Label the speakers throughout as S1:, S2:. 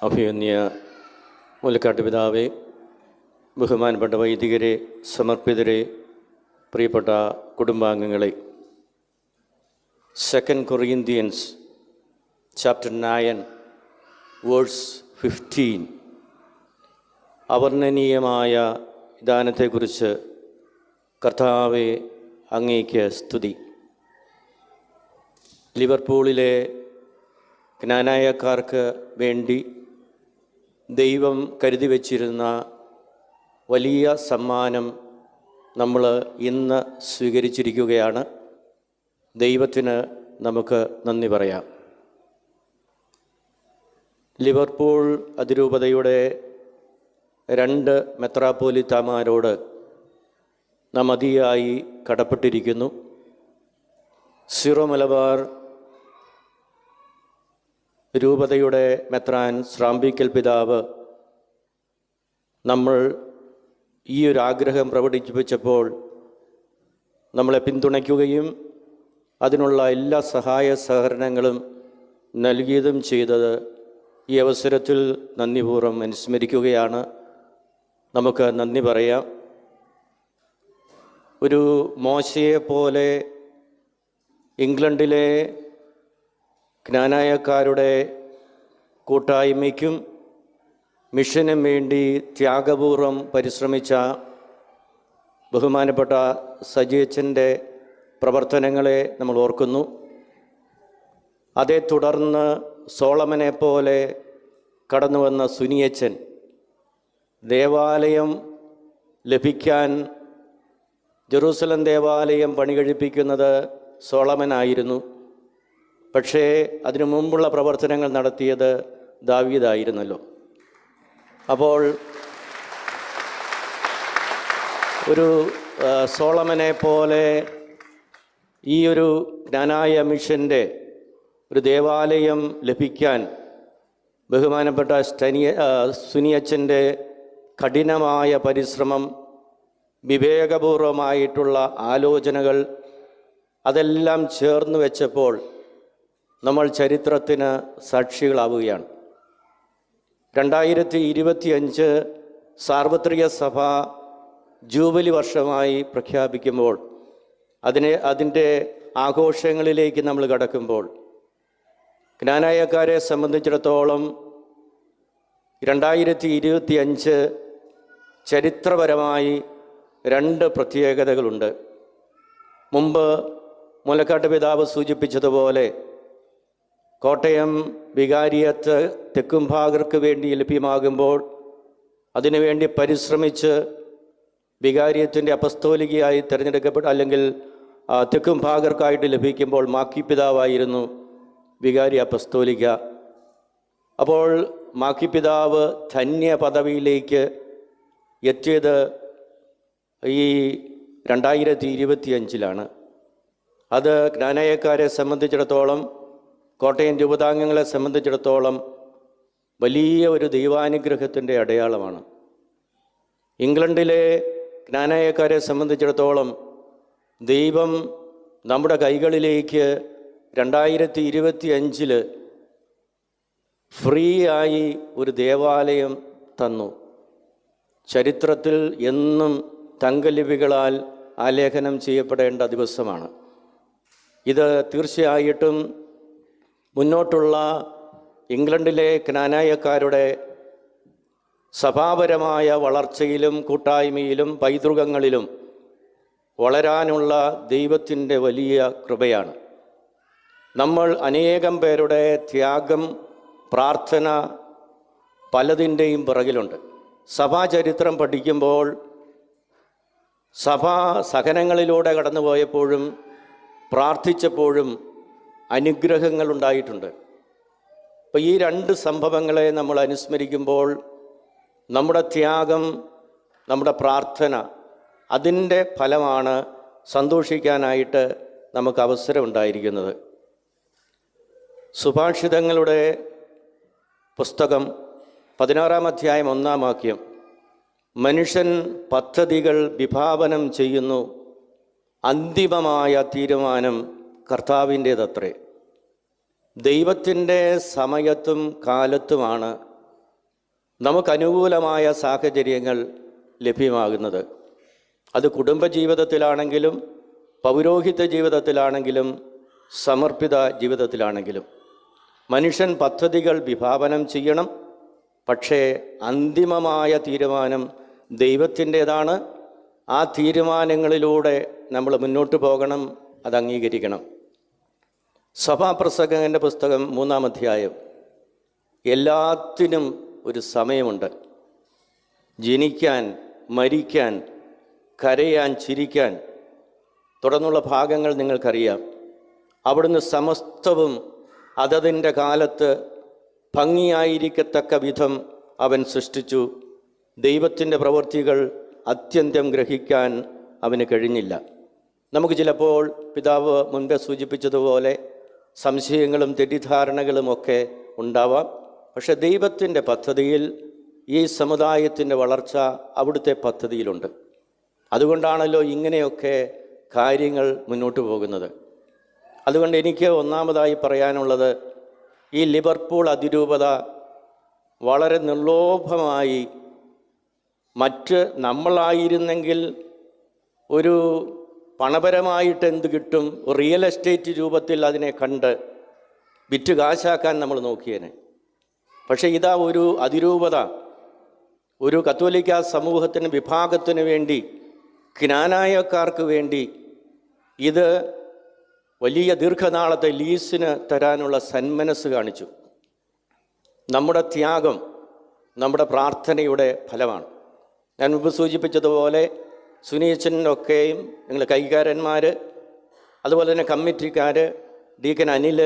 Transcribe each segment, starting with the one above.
S1: അഭിമന്യ മുല്ലക്കാട്ട് പിതാവേ, ബഹുമാനപ്പെട്ട വൈദികരെ, സമർപ്പിതരെ, പ്രിയപ്പെട്ട കുടുംബാംഗങ്ങളെ, 2 Corinthians chapter 9 verse 15 അവർണ്ണനീയമായ ദാനത്തെക്കുറിച്ച് കർത്താവെ അങ്ങേക്ക് സ്തുതി. ലിവർപൂളിലെ ജ്ഞാനായക്കാർക്ക് വേണ്ടി ദൈവം കരുതി വച്ചിരുന്ന വലിയ സമ്മാനം നമ്മൾ ഇന്ന് സ്വീകരിച്ചിരിക്കുകയാണ്. ദൈവത്തിന് നമുക്ക് നന്ദി പറയാം. ലിവർപൂൾ അതിരൂപതയുടെ 2 മെത്രാപ്പോലിത്താമാരോട് നാം അതിയായി കടപ്പെട്ടിരിക്കുന്നു. സിറോ മലബാർ രൂപതയുടെ മെത്രാൻ ശ്രാമ്പിക്കൽ പിതാവ് നമ്മൾ ഈ ഒരു ആഗ്രഹം പ്രകടിപ്പിച്ചപ്പോൾ നമ്മളെ പിന്തുണയ്ക്കുകയും അതിനുള്ള എല്ലാ സഹായ സഹകരണങ്ങളും നൽകിയതും ചെയ്തത് ഈ അവസരത്തിൽ നന്ദിപൂർവ്വം അനുസ്മരിക്കുകയാണ്. നമുക്ക് നന്ദി പറയാം. ഒരു മോശയെപ്പോലെ ഇംഗ്ലണ്ടിലെ ജ്ഞാനായക്കാരുടെ കൂട്ടായ്മയ്ക്കും മിഷനും വേണ്ടി ത്യാഗപൂർവം പരിശ്രമിച്ച ബഹുമാനപ്പെട്ട സജിയച്ചൻ്റെ പ്രവർത്തനങ്ങളെ നമ്മൾ ഓർക്കുന്നു. അതേ തുടർന്ന് സോളമനെ പോലെ കടന്നു വന്ന സുനിയച്ചൻ ദേവാലയം ലഭിക്കാൻ ജെറൂസലം ദേവാലയം പണി കഴിപ്പിക്കുന്നത് സോളമനായിരുന്നു. പക്ഷേ അതിനു മുമ്പുള്ള പ്രവർത്തനങ്ങൾ നടത്തിയത് ദാവീദായിരുന്നല്ലോ. അപ്പോൾ ഒരു സോളമനെ പോലെ ഈ ഒരു ജ്ഞാനായ മിഷൻ്റെ ഒരു ദേവാലയം ലഭിക്കാൻ ബഹുമാനപ്പെട്ട സുനിയച്ചൻ്റെ കഠിനമായ പരിശ്രമം, വിവേകപൂർവമായിട്ടുള്ള ആലോചനകൾ, അതെല്ലാം ചേർന്ന് വെച്ചപ്പോൾ നമ്മൾ ചരിത്രത്തിന് സാക്ഷികളാവുകയാണ്. 2025 സാർവത്രിക സഭ ജൂബിലി വർഷമായി പ്രഖ്യാപിക്കുമ്പോൾ അതിൻ്റെ ആഘോഷങ്ങളിലേക്ക് നമ്മൾ കടക്കുമ്പോൾ ജ്ഞാനായക്കാരെ സംബന്ധിച്ചിടത്തോളം 2025 ചരിത്രപരമായി 2 പ്രത്യേകതകളുണ്ട്. മുമ്പ് മുല്ലക്കാട്ട് പിതാവ് സൂചിപ്പിച്ചതുപോലെ കോട്ടയം വികാരിയത്ത് തെക്കുംഭാഗർക്ക് വേണ്ടി ലഭ്യമാകുമ്പോൾ അതിനുവേണ്ടി പരിശ്രമിച്ച് വികാരിയത്തിൻ്റെ അപ്പസ്തോലികയായി തിരഞ്ഞെടുക്കപ്പെട്ട അല്ലെങ്കിൽ തെക്കുംഭാഗർക്കായിട്ട് ലഭിക്കുമ്പോൾ മാക്കി പിതാവായിരുന്നു വികാരി അപ്പസ്തോലിക. അപ്പോൾ മാക്കി പിതാവ് ധന്യ പദവിയിലേക്ക് എത്തിയത് ഈ 2025 അത് ജ്ഞാനായക്കാരെ സംബന്ധിച്ചിടത്തോളം, കോട്ടയം രൂപതാംഗങ്ങളെ സംബന്ധിച്ചിടത്തോളം വലിയ ഒരു ദൈവാനുഗ്രഹത്തിൻ്റെ അടയാളമാണ്. ഇംഗ്ലണ്ടിലെ ജ്ഞാനായക്കാരെ സംബന്ധിച്ചിടത്തോളം ദൈവം നമ്മുടെ കൈകളിലേക്ക് 2025 ഫ്രീ ആയി ഒരു ദേവാലയം തന്നു. ചരിത്രത്തിൽ എന്നും തങ്കലിപികളാൽ ആലേഖനം ചെയ്യപ്പെടേണ്ട ദിവസമാണ് ഇത്. തീർച്ചയായിട്ടും മുന്നോട്ടുള്ള ഇംഗ്ലണ്ടിലെ ജ്ഞാനായക്കാരുടെ സഭാപരമായ വളർച്ചയിലും കൂട്ടായ്മയിലും പൈതൃകങ്ങളിലും വളരാനുള്ള ദൈവത്തിൻ്റെ വലിയ കൃപയാണ്. നമ്മൾ അനേകം പേരുടെ ത്യാഗം, പ്രാർത്ഥന പലതിൻ്റെയും പിറകിലുണ്ട്. സഭാചരിത്രം പഠിക്കുമ്പോൾ സഭാ സഹനങ്ങളിലൂടെ കടന്നുപോയപ്പോഴും പ്രാർത്ഥിച്ചപ്പോഴും അനുഗ്രഹങ്ങളുണ്ടായിട്ടുണ്ട്. അപ്പോൾ ഈ 2 സംഭവങ്ങളെ നമ്മൾ അനുസ്മരിക്കുമ്പോൾ നമ്മുടെ ത്യാഗം, നമ്മുടെ പ്രാർത്ഥന, അതിൻ്റെ ഫലമാണ് സന്തോഷിക്കാനായിട്ട് നമുക്ക് അവസരം ഉണ്ടായിരിക്കുന്നത്. സുഭാഷിതങ്ങളുടെ പുസ്തകം 16-ാം അധ്യായം 1-ാം വാക്യം, മനുഷ്യൻ പദ്ധതികൾ വിഭാവനം ചെയ്യുന്നു, അന്തിമമായ തീരുമാനം കർത്താവിൻ്റേതത്രേ. ദൈവത്തിൻ്റെ സമയത്തും കാലത്തുമാണ് നമുക്കനുകൂലമായ സാഹചര്യങ്ങൾ ലഭ്യമാകുന്നത്. അത് കുടുംബജീവിതത്തിലാണെങ്കിലും പൗരോഹിത്യ ജീവിതത്തിലാണെങ്കിലും സമർപ്പിത ജീവിതത്തിലാണെങ്കിലും മനുഷ്യൻ പദ്ധതികൾ വിഭാവനം ചെയ്യണം. പക്ഷേ അന്തിമമായ തീരുമാനം ദൈവത്തിൻ്റേതാണ്. ആ തീരുമാനങ്ങളിലൂടെ നമ്മൾ മുന്നോട്ട് പോകണം, അത് അംഗീകരിക്കണം. സഭാപ്രസംഗകൻ്റെ പുസ്തകം 3-ാം അധ്യായം. എല്ലാത്തിനും ഒരു സമയമുണ്ട്. ജനിക്കാൻ, മരിക്കാൻ, കരയാൻ, ചിരിക്കാൻ, തുടർന്നുള്ള ഭാഗങ്ങൾ നിങ്ങൾക്കറിയാം. അവിടുന്ന് സമസ്തവും അതതിൻ്റെ കാലത്ത് ഭംഗിയായിരിക്കത്തക്ക വിധം അവൻ സൃഷ്ടിച്ചു. ദൈവത്തിൻ്റെ പ്രവൃത്തികൾ അത്യന്തം ഗ്രഹിക്കാൻ അവന് കഴിഞ്ഞില്ല. നമുക്ക് ചിലപ്പോൾ പിതാവ് മുൻപേ സൂചിപ്പിച്ചതുപോലെ സംശയങ്ങളും തെറ്റിദ്ധാരണകളുമൊക്കെ ഉണ്ടാവാം. പക്ഷെ ദൈവത്തിൻ്റെ പദ്ധതിയിൽ ഈ സമുദായത്തിൻ്റെ വളർച്ച അവിടുത്തെ പദ്ധതിയിലുണ്ട്. അതുകൊണ്ടാണല്ലോ ഇങ്ങനെയൊക്കെ കാര്യങ്ങൾ മുന്നോട്ട് പോകുന്നത്. അതുകൊണ്ട് എനിക്ക് ഒന്നാമതായി പറയാനുള്ളത്, ഈ ലിവർപൂൾ അതിരൂപത വളരെ നിർലോഭമായി മറ്റ് നമ്മളായിരുന്നെങ്കിൽ ഒരു പണപരമായിട്ട് എന്ത് കിട്ടും, റിയൽ എസ്റ്റേറ്റ് രൂപത്തിൽ അതിനെ കണ്ട് വിറ്റ് കാശാക്കാൻ നമ്മൾ നോക്കിയേനെ. പക്ഷേ ഇതാ ഒരു അതിരൂപത ഒരു കത്തോലിക്ക സമൂഹത്തിന്, വിഭാഗത്തിന് വേണ്ടി, ജ്ഞാനായക്കാർക്ക് വേണ്ടി ഇത് വലിയ ദീർഘനാളത്തെ ലീസിന് തരാനുള്ള സന്മനസ് കാണിച്ചു. നമ്മുടെ ത്യാഗം നമ്മുടെ പ്രാർത്ഥനയുടെ ഫലമാണ്. ഞാൻ മുമ്പ് സൂചിപ്പിച്ചതുപോലെ സുനീച്ചനൊക്കെയും നിങ്ങൾ കൈകാരന്മാർ, അതുപോലെ തന്നെ കമ്മിറ്റിക്കാർ, ഡീക്കൻ അനിൽ,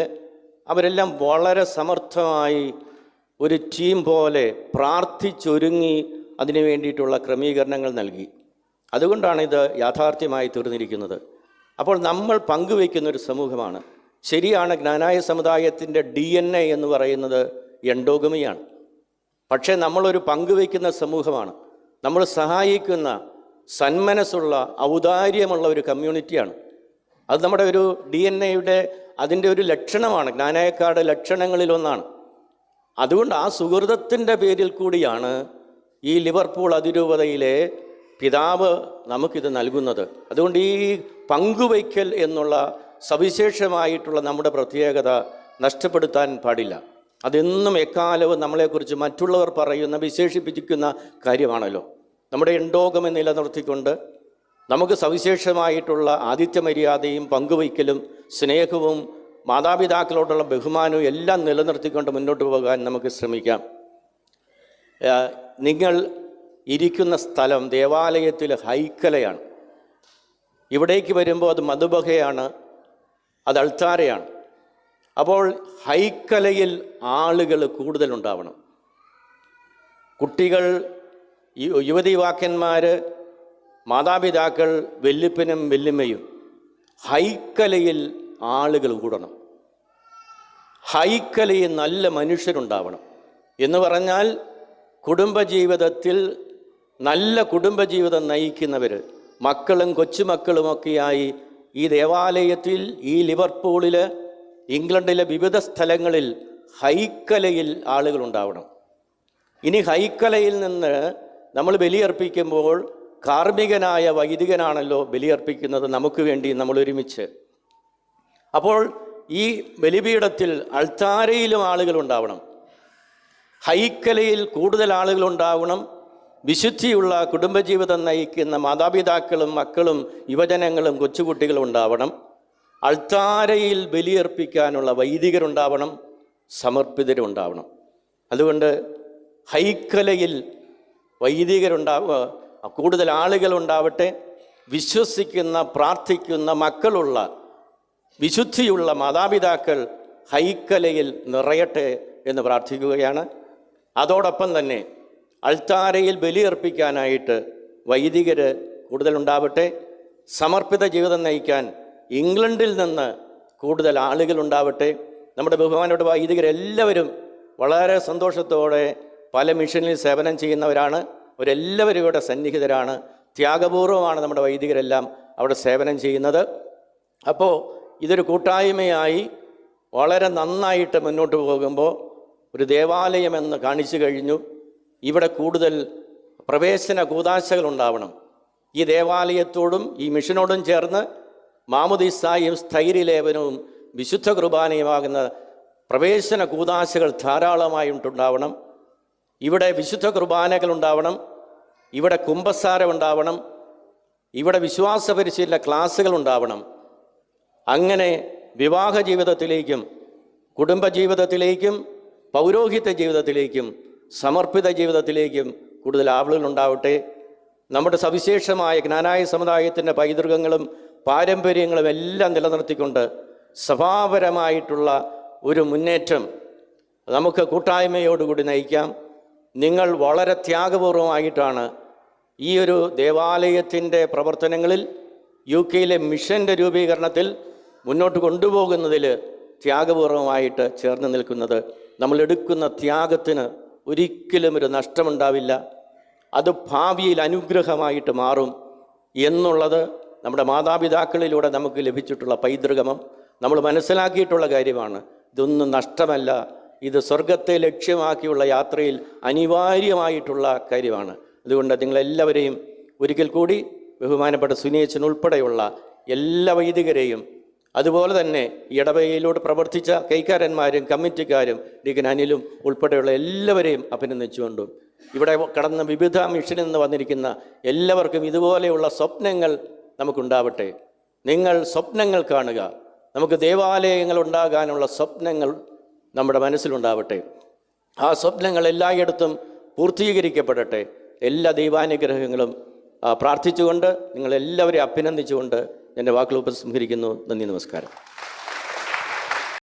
S1: അവരെല്ലാം വളരെ സമർത്ഥമായി ഒരു ടീം പോലെ പ്രാർത്ഥിച്ചൊരുങ്ങി അതിനു വേണ്ടിയിട്ടുള്ള ക്രമീകരണങ്ങൾ നൽകി. അതുകൊണ്ടാണ് ഇത് യാഥാർത്ഥ്യമായി തീർന്നിരിക്കുന്നത്. അപ്പോൾ നമ്മൾ പങ്കുവയ്ക്കുന്നൊരു സമൂഹമാണ്. ശരിയാണ്, ജ്ഞാനായ സമുദായത്തിൻ്റെ DNA എന്ന് പറയുന്നത് എൻഡോഗമിയാണ്. പക്ഷേ നമ്മളൊരു പങ്കുവയ്ക്കുന്ന സമൂഹമാണ്. നമ്മൾ സഹായിക്കുന്ന, സന്മനസ്സുള്ള, ഔദാര്യമുള്ള ഒരു കമ്മ്യൂണിറ്റിയാണ്. അത് നമ്മുടെ ഒരു DNAയുടെ അതിൻ്റെ ഒരു ലക്ഷണമാണ്, ജ്ഞാനായക്കാരുടെ ലക്ഷണങ്ങളിലൊന്നാണ്. അതുകൊണ്ട് ആ സുഹൃതത്തിൻ്റെ പേരിൽ കൂടിയാണ് ഈ ലിവർപൂൾ അതിരൂപതയിലെ പിതാവ് നമുക്കിത് നൽകുന്നത്. അതുകൊണ്ട് ഈ പങ്കുവയ്ക്കൽ എന്നുള്ള സവിശേഷമായിട്ടുള്ള നമ്മുടെ പ്രത്യേകത നഷ്ടപ്പെടുത്താൻ പാടില്ല. അതെന്നും എക്കാലവും നമ്മളെക്കുറിച്ച് മറ്റുള്ളവർ പറയുന്ന, വിശേഷിപ്പിക്കുന്ന കാര്യമാണല്ലോ. നമ്മുടെ എൻഡോഗമം നിലനിർത്തിക്കൊണ്ട് നമുക്ക് സവിശേഷമായിട്ടുള്ള ആതിഥ്യമര്യാദയും പങ്കുവയ്ക്കലും സ്നേഹവും മാതാപിതാക്കളോടുള്ള ബഹുമാനവും എല്ലാം നിലനിർത്തിക്കൊണ്ട് മുന്നോട്ട് പോകാൻ നമുക്ക് ശ്രമിക്കാം. നിങ്ങൾ ഇരിക്കുന്ന സ്ഥലം ദേവാലയത്തിൽ ഹൈക്കലയാണ്. ഇവിടേക്ക് വരുമ്പോൾ അത് മധുബഹയാണ്, അത് അൾത്താരയാണ്. അപ്പോൾ ഹൈക്കലയിൽ ആളുകൾ കൂടുതലുണ്ടാവണം. കുട്ടികൾ, യുവതിവാക്കന്മാർ, മാതാപിതാക്കൾ, വല്യപ്പനും വല്യമ്മയും. ഹൈക്കലയിൽ ആളുകൾ കൂടണം. ഹൈക്കലയിൽ നല്ല മനുഷ്യരുണ്ടാവണം. എന്ന് പറഞ്ഞാൽ കുടുംബജീവിതത്തിൽ നല്ല കുടുംബജീവിതം നയിക്കുന്നവർ, മക്കളും കൊച്ചുമക്കളുമൊക്കെയായി ഈ ദേവാലയത്തിൽ, ഈ ലിവർപൂളിൽ, ഇംഗ്ലണ്ടിലെ വിവിധ സ്ഥലങ്ങളിൽ ഹൈക്കലയിൽ ആളുകളുണ്ടാവണം. ഇനി ഹൈക്കലയിൽ നിന്ന് നമ്മൾ ബലിയർപ്പിക്കുമ്പോൾ കാർമ്മികനായ വൈദികനാണല്ലോ ബലിയർപ്പിക്കുന്നത് നമുക്ക് വേണ്ടി, നമ്മൾ ഒരുമിച്ച്. അപ്പോൾ ഈ ബലിപീഠത്തിൽ, അൾത്താരയിലും ആളുകളുണ്ടാവണം. ഹൈക്കലയിൽ കൂടുതൽ ആളുകളുണ്ടാവണം. വിശുദ്ധിയുള്ള കുടുംബജീവിതം നയിക്കുന്ന മാതാപിതാക്കളും മക്കളും യുവജനങ്ങളും കൊച്ചുകുട്ടികളും ഉണ്ടാവണം. അൾത്താരയിൽ ബലിയർപ്പിക്കാനുള്ള വൈദികരുണ്ടാവണം, സമർപ്പിതരുണ്ടാവണം. അതുകൊണ്ട് ഹൈക്കലയിൽ കൂടുതൽ ആളുകളുണ്ടാവട്ടെ. വിശ്വസിക്കുന്ന, പ്രാർത്ഥിക്കുന്ന മക്കളുള്ള, വിശുദ്ധിയുള്ള മാതാപിതാക്കൾ ഹൈക്കലയിൽ നിറയട്ടെ എന്ന് പ്രാർത്ഥിക്കുകയാണ്. അതോടൊപ്പം തന്നെ അൾത്താരയിൽ ബലിയർപ്പിക്കാനായിട്ട് വൈദികർ കൂടുതലുണ്ടാവട്ടെ. സമർപ്പിത ജീവിതം നയിക്കാൻ ഇംഗ്ലണ്ടിൽ നിന്ന് കൂടുതൽ ആളുകളുണ്ടാവട്ടെ. നമ്മുടെ ബഹുമാനപ്പെട്ട വൈദികരെല്ലാവരും വളരെ സന്തോഷത്തോടെ പല മിഷനിൽ സേവനം ചെയ്യുന്നവരാണ്. അവരെല്ലാവരും ഇവിടെ സന്നിഹിതരാണ്. ത്യാഗപൂർവമാണ് നമ്മുടെ വൈദികരെല്ലാം അവിടെ സേവനം ചെയ്യുന്നത്. അപ്പോൾ ഇതൊരു കൂട്ടായ്മയായി വളരെ നന്നായിട്ട് മുന്നോട്ട് പോകുമ്പോൾ ഒരു ദേവാലയമെന്ന് കാണിച്ചു കഴിഞ്ഞു. ഇവിടെ കൂടുതൽ പ്രവേശന കൂദാശകൾ ഉണ്ടാവണം. ഈ ദേവാലയത്തോടും ഈ മിഷനോടും ചേർന്ന് മാമുദീസായും സ്ഥൈര്യലേപനവും വിശുദ്ധ കുർബാനയുമാകുന്ന പ്രവേശന കൂദാശകൾ ധാരാളമായിട്ടുണ്ടാവണം. ഇവിടെ വിശുദ്ധ കുർബാനകൾ ഉണ്ടാവണം. ഇവിടെ കുമ്പസാരം ഉണ്ടാവണം. ഇവിടെ വിശ്വാസ പരിശീലന ക്ലാസ്സുകൾ ഉണ്ടാവണം. അങ്ങനെ വിവാഹ ജീവിതത്തിലേക്കും കുടുംബജീവിതത്തിലേക്കും പൗരോഹിത്യ ജീവിതത്തിലേക്കും സമർപ്പിത ജീവിതത്തിലേക്കും കൂടുതൽ ആളുകൾ ഉണ്ടാവട്ടെ. നമ്മുടെ സവിശേഷമായ ജ്ഞാനായ സമുദായത്തിൻ്റെ പൈതൃകങ്ങളും പാരമ്പര്യങ്ങളും എല്ലാം നിലനിർത്തിക്കൊണ്ട് സഭാപരമായിട്ടുള്ള ഒരു മുന്നേറ്റം നമുക്ക് കൂട്ടായ്മയോടുകൂടി നയിക്കാം. നിങ്ങൾ വളരെ ത്യാഗപൂർവമായിട്ടാണ് ഈ ഒരു ദേവാലയത്തിൻ്റെ പ്രവർത്തനങ്ങളിൽ UK മിഷൻ്റെ രൂപീകരണത്തിൽ മുന്നോട്ട് കൊണ്ടുപോകുന്നതിൽ ത്യാഗപൂർവമായിട്ട് ചേർന്ന് നിൽക്കുന്നത്. നമ്മൾ എടുക്കുന്ന ത്യാഗത്തിന് ഒരിക്കലും ഒരു നഷ്ടമുണ്ടാവില്ല. അത് ഭാവിയിൽ അനുഗ്രഹമായിട്ട് മാറും എന്നുള്ളത് നമ്മുടെ മാതാപിതാക്കളിലൂടെ നമുക്ക് ലഭിച്ചിട്ടുള്ള പൈതൃകമം നമ്മൾ മനസ്സിലാക്കിയിട്ടുള്ള കാര്യമാണ്. ഇതൊന്നും നഷ്ടമല്ല, ഇത് സ്വർഗത്തെ ലക്ഷ്യമാക്കിയുള്ള യാത്രയിൽ അനിവാര്യമായിട്ടുള്ള കാര്യമാണ്. അതുകൊണ്ട് നിങ്ങളെല്ലാവരെയും ഒരിക്കൽ കൂടി ബഹുമാനപ്പെട്ട സുനീച്ചൻ ഉൾപ്പെടെയുള്ള എല്ലാ വൈദികരെയും അതുപോലെ തന്നെ ഇടവകയിലൂടെ പ്രവർത്തിച്ച കൈക്കാരന്മാരും കമ്മിറ്റിക്കാരും ഡീക്കൻ അനിലും ഉൾപ്പെടെയുള്ള എല്ലാവരെയും അഭിനന്ദിച്ചുകൊണ്ടും ഇവിടെ കടന്ന് വിവിധ മിഷനിൽ നിന്ന് വന്നിരിക്കുന്ന എല്ലാവർക്കും ഇതുപോലെയുള്ള സ്വപ്നങ്ങൾ നമുക്കുണ്ടാവട്ടെ. നിങ്ങൾ സ്വപ്നങ്ങൾ കാണുക. നമുക്ക് ദേവാലയങ്ങൾ ഉണ്ടാകാനുള്ള സ്വപ്നങ്ങൾ നമ്മുടെ മനസ്സിലുണ്ടാവട്ടെ. ആ സ്വപ്നങ്ങൾ എല്ലായിടത്തും പൂർത്തീകരിക്കപ്പെടട്ടെ. എല്ലാ ദൈവാനുഗ്രഹങ്ങളും പ്രാർത്ഥിച്ചുകൊണ്ട് നിങ്ങളെല്ലാവരെയും അഭിനന്ദിച്ചുകൊണ്ട് എൻ്റെ വാക്കുകൾ ഉപസംഹരിക്കുന്നു. നന്ദി, നമസ്കാരം.